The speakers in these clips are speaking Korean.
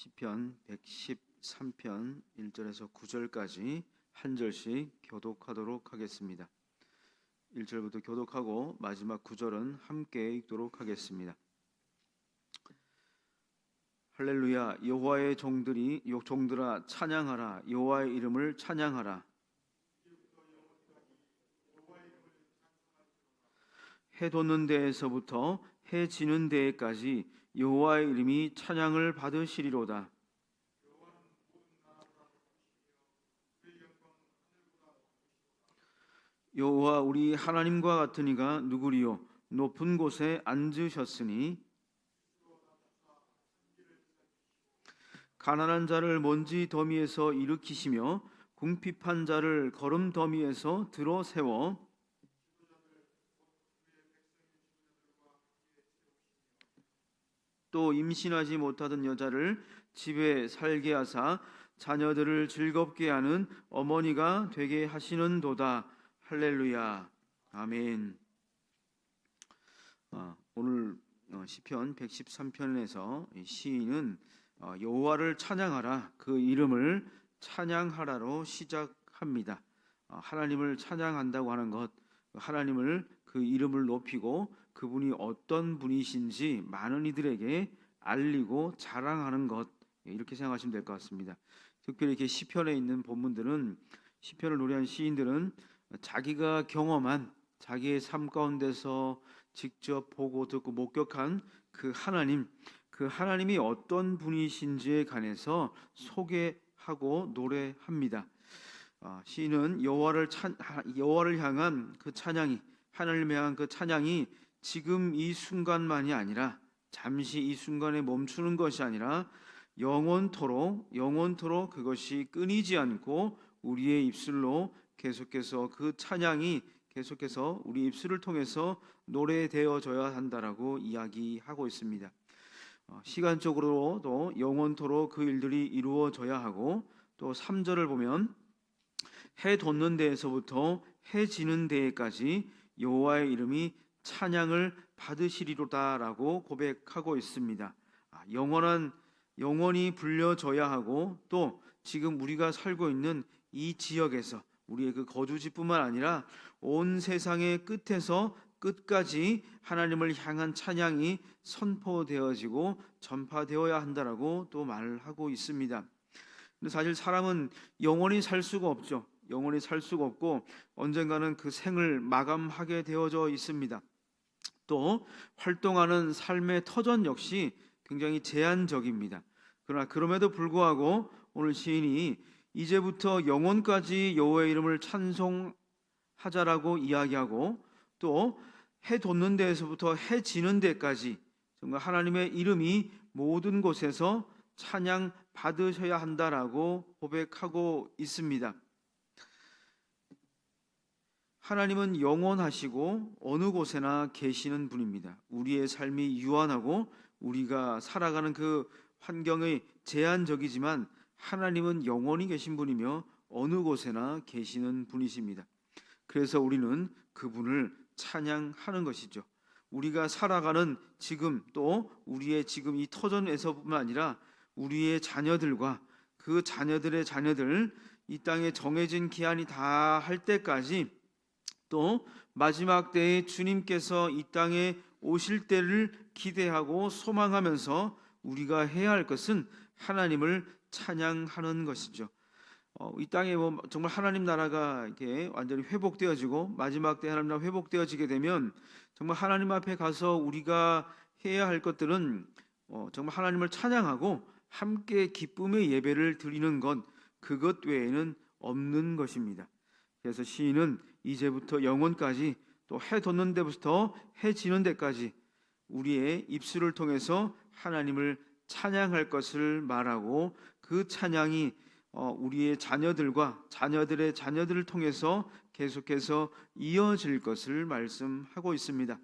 시편 113편 1절에서 9절까지 한 절씩 교독하도록 하겠습니다. 1절부터 교독하고 마지막 9절은 함께 읽도록 하겠습니다. 할렐루야. 여호와의 종들아 찬양하라. 여호와의 이름을 찬양하라. 해 돋는 데에서부터 해 지는 데에까지 여호와의 이름이 찬양을 받으시리로다. 여호와 우리 하나님과 같은 이가 누구리요? 높은 곳에 앉으셨으니 가난한 자를 먼지 더미에서 일으키시며 궁핍한 자를 거름 더미에서 들어 세워 또 임신하지 못하던 여자를 집에 살게 하사 자녀들을 즐겁게 하는 어머니가 되게 하시는도다. 할렐루야. 아멘. 오늘 시편 113편에서 시인은 여호와를 찬양하라, 그 이름을 찬양하라로 시작합니다. 하나님을 찬양한다고 하는 것, 하나님을 그 이름을 높이고 그분이 어떤 분이신지 많은 이들에게 알리고 자랑하는 것, 이렇게 생각하시면 될 것 같습니다. 특별히 이렇게 시편에 있는 본문들은, 시편을 노래한 시인들은 자기가 경험한, 자기의 삶 가운데서 직접 보고 듣고 목격한 그 하나님이 어떤 분이신지에 관해서 소개하고 노래합니다. 시인은 여호와를 향한 그 찬양이, 하나님을 향한 그 찬양이 지금 이 순간만이 아니라, 잠시 이 순간에 멈추는 것이 아니라 영원토록 그것이 끊이지 않고 우리의 입술로 계속해서 그 찬양이 계속해서 우리 입술을 통해서 노래되어져야 한다라고 이야기하고 있습니다. 시간적으로도 영원토록 그 일들이 이루어져야 하고, 또 3절을 보면 해 돋는 데에서부터 해 지는 데에까지 여호와의 이름이 찬양을 받으시리로다라고 고백하고 있습니다. 영원히 불려져야 하고, 또 지금 우리가 살고 있는 이 지역에서, 우리의 그 거주지뿐만 아니라 온 세상의 끝에서 끝까지 하나님을 향한 찬양이 선포되어지고 전파되어야 한다라고 또 말하고 있습니다. 근데 사실 사람은 영원히 살 수가 없죠. 영원히 살 수가 없고 언젠가는 그 생을 마감하게 되어져 있습니다. 또 활동하는 삶의 터전 역시 굉장히 제한적입니다. 그러나 그럼에도 불구하고 오늘 시인이 이제부터 영원까지 여호와의 이름을 찬송하자라고 이야기하고, 또 해 돋는 데에서부터 해 지는 데까지 정말 하나님의 이름이 모든 곳에서 찬양 받으셔야 한다라고 고백하고 있습니다. 하나님은 영원하시고 어느 곳에나 계시는 분입니다. 우리의 삶이 유한하고 우리가 살아가는 그 환경이 제한적이지만 하나님은 영원히 계신 분이며 어느 곳에나 계시는 분이십니다. 그래서 우리는 그분을 찬양하는 것이죠. 우리가 살아가는 지금, 또 우리의 지금 이 터전에서뿐만 아니라 우리의 자녀들과 그 자녀들의 자녀들, 이 땅에 정해진 기한이 다 할 때까지, 또 마지막 때에 주님께서 이 땅에 오실 때를 기대하고 소망하면서 우리가 해야 할 것은 하나님을 찬양하는 것이죠. 이 땅에 정말 하나님 나라가 이렇게 완전히 회복되어지고 마지막 때 하나님 나라 회복되어지게 되면 정말 하나님 앞에 가서 우리가 해야 할 것들은 정말 하나님을 찬양하고 함께 기쁨의 예배를 드리는 것, 그것 외에는 없는 것입니다. 그래서 시인은 이제부터 영원까지, 또 해 돋는 데부터 해 지는 데까지 우리의 입술을 통해서 하나님을 찬양할 것을 말하고, 그 찬양이 우리의 자녀들과 자녀들의 자녀들을 통해서 계속해서 이어질 것을 말씀하고 있습니다.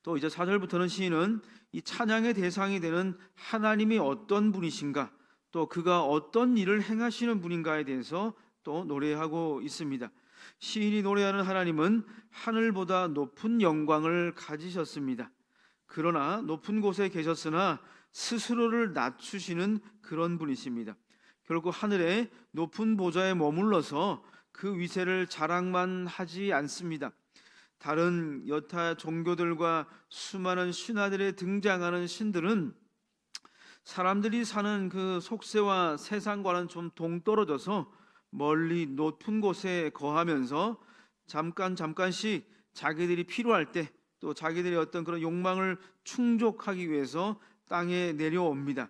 또 이제 4절부터는 시인은 이 찬양의 대상이 되는 하나님이 어떤 분이신가, 또 그가 어떤 일을 행하시는 분인가에 대해서 또 노래하고 있습니다. 시인이 노래하는 하나님은 하늘보다 높은 영광을 가지셨습니다. 그러나 높은 곳에 계셨으나 스스로를 낮추시는 그런 분이십니다. 결국 하늘의 높은 보좌에 머물러서 그 위세를 자랑만 하지 않습니다. 다른 여타 종교들과 수많은 신화들에 등장하는 신들은 사람들이 사는 그 속세와 세상과는 좀 동떨어져서 멀리 높은 곳에 거하면서 잠깐씩 자기들이 필요할 때 또 자기들의 어떤 그런 욕망을 충족하기 위해서 땅에 내려옵니다.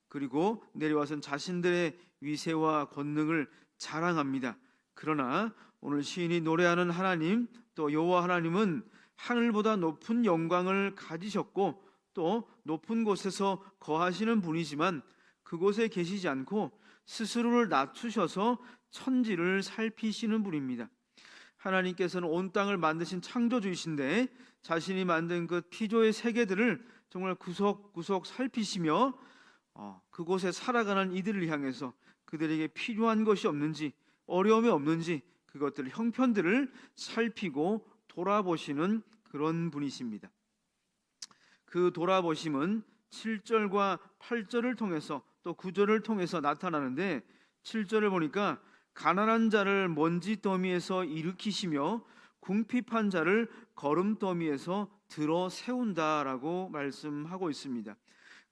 그리고 내려와서 자신들의 위세와 권능을 자랑합니다. 그러나 오늘 시인이 노래하는 하나님, 또 여호와 하나님은 하늘보다 높은 영광을 가지셨고 또 높은 곳에서 거하시는 분이지만 그곳에 계시지 않고 스스로를 낮추셔서 천지를 살피시는 분입니다. 하나님께서는 온 땅을 만드신 창조주이신데 자신이 만든 그 피조의 세계들을 정말 구석구석 살피시며 그곳에 살아가는 이들을 향해서 그들에게 필요한 것이 없는지, 어려움이 없는지 그것들 형편들을 살피고 돌아보시는 그런 분이십니다. 그 돌아보심은 7절과 8절을 통해서 또 9절을 통해서 나타나는데 7절을 보니까 가난한 자를 먼지 더미에서 일으키시며 궁핍한 자를 거름 더미에서 들어 세운다라고 말씀하고 있습니다.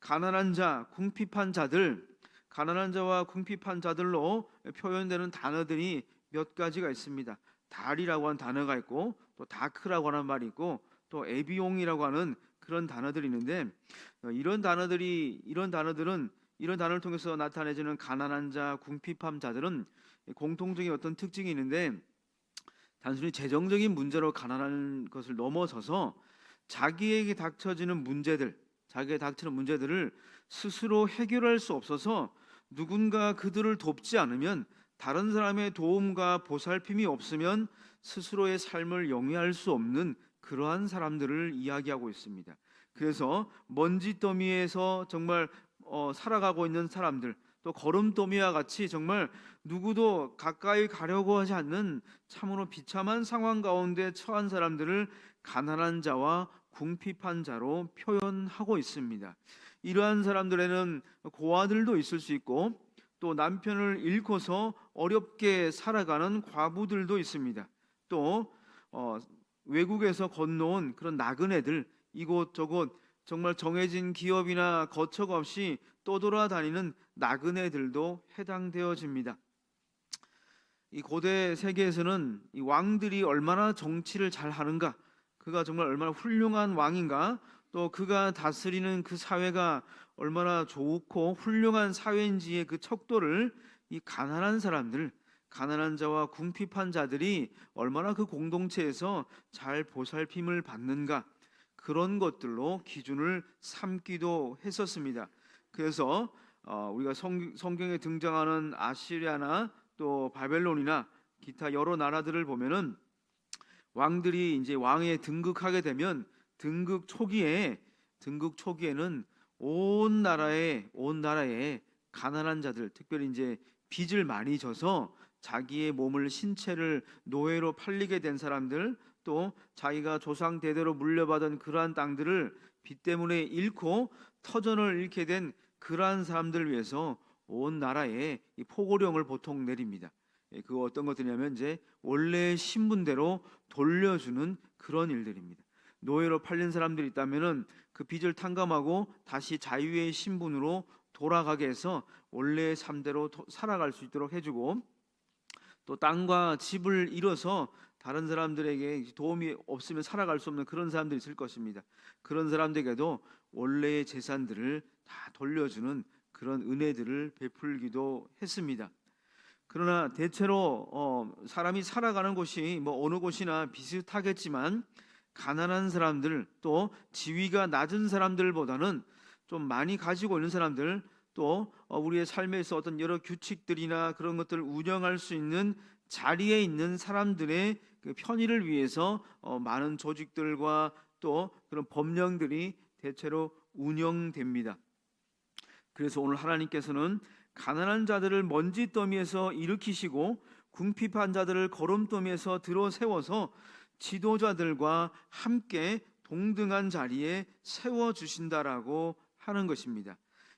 가난한 자, 궁핍한 자들, 가난한 자와 궁핍한 자들로 표현되는 단어들이 몇 가지가 있습니다. 달이라고 하는 단어가 있고 또 다크라고 하는 말이 있고 또 에비용이라고 하는 그런 단어들이 있는데 이런 단어를 통해서 나타내지는 가난한 자, 궁핍한 자들은 공통적인 어떤 특징이 있는데 단순히 재정적인 문제로 가난한 것을 넘어서서 자기에게 닥쳐지는 문제들을 스스로 해결할 수 없어서 누군가 그들을 돕지 않으면 다른 사람의 도움과 보살핌이 없으면 스스로의 삶을 영위할 수 없는 그러한 사람들을 이야기하고 있습니다. 그래서 먼지더미에서 정말 살아가고 있는 사람들, 또 거름더미와 같이 정말 누구도 가까이 가려고 하지 않는 참으로 비참한 상황 가운데 처한 사람들을 가난한 자와 궁핍한 자로 표현하고 있습니다. 이러한 사람들에는 고아들도 있을 수 있고 또 남편을 잃고서 어렵게 살아가는 과부들도 있습니다. 또 외국에서 건너온 그런 나그네들, 이곳저곳 정말 정해진 기업이나 거처 없이 떠돌아다니는 나그네들도 해당되어집니다. 이 고대 세계에서는 이 왕들이 얼마나 정치를 잘 하는가, 그가 정말 얼마나 훌륭한 왕인가, 또 그가 다스리는 그 사회가 얼마나 좋고 훌륭한 사회인지의 그 척도를 이 가난한 사람들, 가난한 자와 궁핍한 자들이 얼마나 그 공동체에서 잘 보살핌을 받는가, 그런 것들로 기준을 삼기도 했었습니다. 그래서 우리가 성경에 등장하는 아시리아나 또 바벨론이나 기타 여러 나라들을 보면은 왕들이 이제 왕에 등극하게 되면 등극 초기에는 온 나라에 가난한 자들, 특별히 이제 빚을 많이 져서 자기의 몸을 신체를 노예로 팔리게 된 사람들, 또 자기가 조상 대대로 물려받은 그러한 땅들을 빚 때문에 잃고 터전을 잃게 된 그러한 사람들을 위해서 온 나라에 이 포고령을 보통 내립니다. 그 어떤 것들이냐면 이제 원래의 신분대로 돌려주는 그런 일들입니다. 노예로 팔린 사람들이 있다면은 그 빚을 탕감하고 다시 자유의 신분으로 돌아가게 해서 원래의 삶대로 살아갈 수 있도록 해주고, 또 땅과 집을 잃어서 다른 사람들에게 도움이 없으면 살아갈 수 없는 그런 사람들이 있을 것입니다. 그런 사람들에게도 원래의 재산들을 다 돌려주는 그런 은혜들을 베풀기도 했습니다. 그러나 대체로 사람이 살아가는 곳이 뭐 어느 곳이나 비슷하겠지만 가난한 사람들, 또 지위가 낮은 사람들보다는 좀 많이 가지고 있는 사람들, 또 우리의 삶에서 어떤 여러 규칙들이나 그런 것들을 운영할 수 있는 자리에 있는 사람들의 그 편의를 위해서 많은 조직들과 또 그런 법령들이 대체로 운영됩니다. 그래서 오늘 하나님께서는 가난한 자들을 먼지 더미에서 일으키시고 궁핍한 자들을 거름 더미에서 들어 세워서 지도자들과 함께 동등한 자리에 세워주신다라고 하는 것입니다.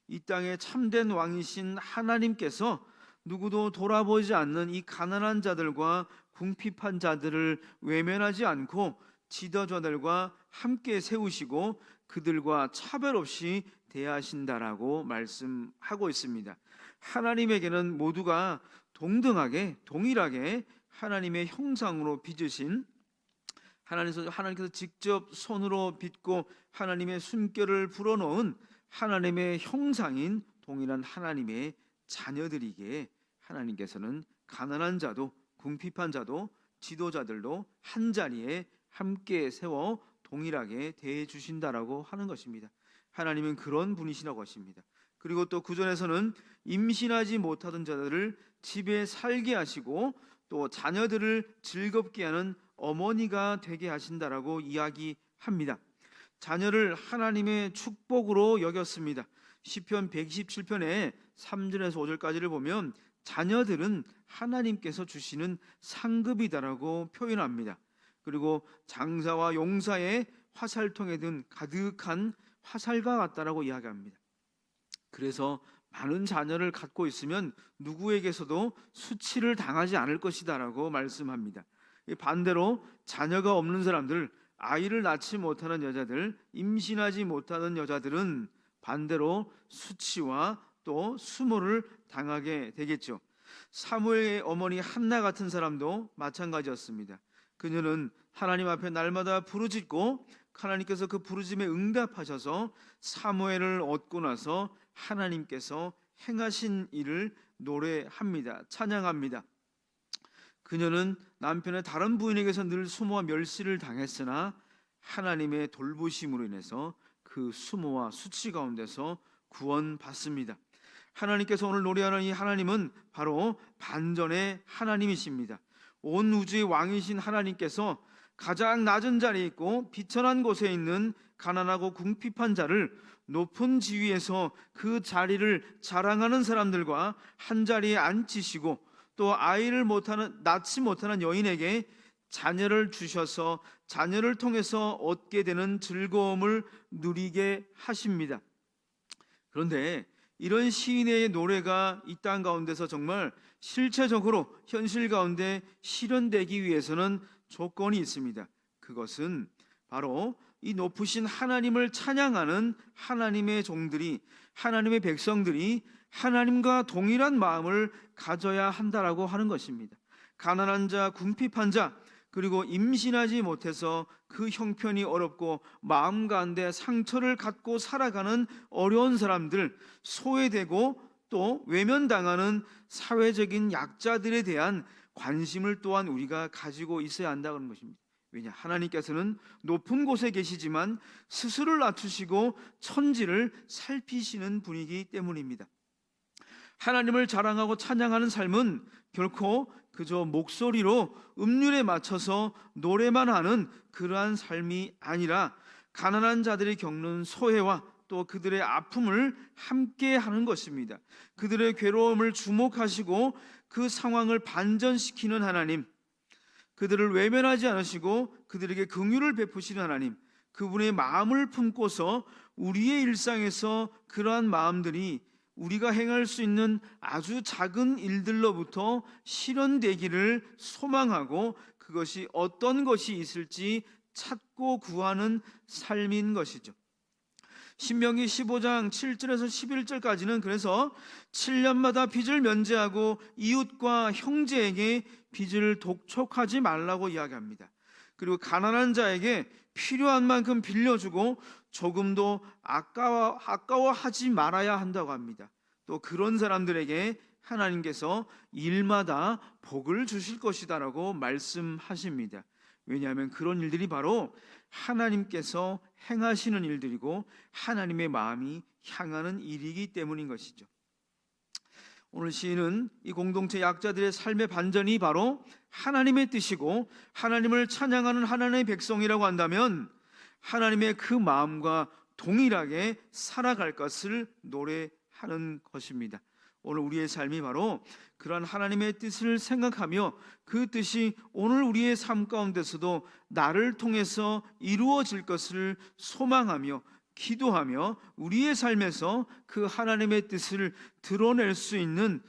이 땅에 참된 왕이신 하나님께서 누구도 돌아보지 않는 이 가난한 자들과 궁핍한 자들을 외면하지 않고 지도자들과 함께 세우시고 그들과 차별 없이 대하신다라고 말씀하고 있습니다. 하나님에게는 모두가 동등하게 동일하게 하나님의 형상으로 빚으신, 하나님께서 직접 손으로 빚고 하나님의 숨결을 불어넣은 하나님의 형상인 동일한 하나님의 자녀들이기에 하나님께서는 가난한 자도 궁핍한 자도 지도자들도 한 자리에 함께 세워 동일하게 대해 주신다라고 하는 것입니다. 하나님은 그런 분이시라고 하십니다. 그리고 또 구절에서는 임신하지 못하던 자들을 집에 살게 하시고 또 자녀들을 즐겁게 하는 어머니가 되게 하신다라고 이야기합니다. 자녀를 하나님의 축복으로 여겼습니다. 시편 127편의 3절에서 5절까지를 보면 자녀들은 하나님께서 주시는 상급이다라고 표현합니다. 그리고 장사와 용사의 화살통에 든 가득한 화살과 같다라고 이야기합니다. 그래서 많은 자녀를 갖고 있으면 누구에게서도 수치를 당하지 않을 것이다라고 말씀합니다. 반대로 자녀가 없는 사람들, 아이를 낳지 못하는 여자들, 임신하지 못하는 여자들은 반대로 수치와 또 수모를 당하게 되겠죠. 사무엘의 어머니 한나 같은 사람도 마찬가지였습니다. 그녀는 하나님 앞에 날마다 부르짖고 하나님께서 그 부르짖음에 응답하셔서 사무엘을 얻고 나서 하나님께서 행하신 일을 노래합니다. 찬양합니다. 그녀는 남편의 다른 부인에게서 늘 수모와 멸시를 당했으나 하나님의 돌보심으로 인해서 그 수모와 수치 가운데서 구원받습니다. 하나님께서 오늘 노래하는 이 하나님은 바로 반전의 하나님이십니다. 온 우주의 왕이신 하나님께서 가장 낮은 자리에 있고 비천한 곳에 있는 가난하고 궁핍한 자를 높은 지위에서 그 자리를 자랑하는 사람들과 한 자리에 앉히시고 또 아이를 낳지 못하는 여인에게 자녀를 주셔서 자녀를 통해서 얻게 되는 즐거움을 누리게 하십니다. 그런데 이런 시인의 노래가 이 땅 가운데서 정말 실체적으로 현실 가운데 실현되기 위해서는 조건이 있습니다. 그것은 바로 이 높으신 하나님을 찬양하는 하나님의 종들이, 하나님의 백성들이 하나님과 동일한 마음을 가져야 한다라고 하는 것입니다. 가난한 자, 궁핍한 자, 그리고 임신하지 못해서 그 형편이 어렵고 마음 가운데 상처를 갖고 살아가는 어려운 사람들, 소외되고 또 외면당하는 사회적인 약자들에 대한 관심을 또한 우리가 가지고 있어야 한다는 것입니다. 왜냐? 하나님께서는 높은 곳에 계시지만 스스로를 낮추시고 천지를 살피시는 분이기 때문입니다. 하나님을 자랑하고 찬양하는 삶은 결코 그저 목소리로 음률에 맞춰서 노래만 하는 그러한 삶이 아니라 가난한 자들이 겪는 소외와 또 그들의 아픔을 함께 하는 것입니다. 그들의 괴로움을 주목하시고 그 상황을 반전시키는 하나님, 그들을 외면하지 않으시고 그들에게 긍휼을 베푸시는 하나님, 그분의 마음을 품고서 우리의 일상에서 그러한 마음들이 우리가 행할 수 있는 아주 작은 일들로부터 실현되기를 소망하고 그것이 어떤 것이 있을지 찾고 구하는 삶인 것이죠. 신명기 15장 7절에서 11절까지는 그래서 7년마다 빚을 면제하고 이웃과 형제에게 빚을 독촉하지 말라고 이야기합니다. 그리고 가난한 자에게 필요한 만큼 빌려주고 조금도 아까워하지 말아야 한다고 합니다. 또 그런 사람들에게 하나님께서 일마다 복을 주실 것이다라고 말씀하십니다. 왜냐하면 그런 일들이 바로 하나님께서 행하시는 일들이고 하나님의 마음이 향하는 일이기 때문인 것이죠. 오늘 시인은 이 공동체 약자들의 삶의 반전이 바로 하나님의 뜻이고 하나님을 찬양하는 하나님의 백성이라고 한다면 하나님의 그 마음과 동일하게 살아갈 것을 노래하는 것입니다. 오늘 우리의 삶이 바로 그러한 하나님의 뜻을 생각하며 그 뜻이 오늘 우리의 삶 가운데서도 나를 통해서 이루어질 것을 소망하며 기도하며 우리의 삶에서 그 하나님의 뜻을 드러낼 수 있는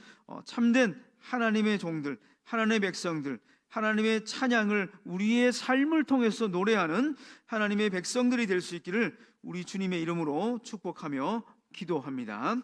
참된 하나님의 종들, 하나님의 백성들, 하나님의 찬양을 우리의 삶을 통해서 노래하는 하나님의 백성들이 될 수 있기를 우리 주님의 이름으로 축복하며 기도합니다.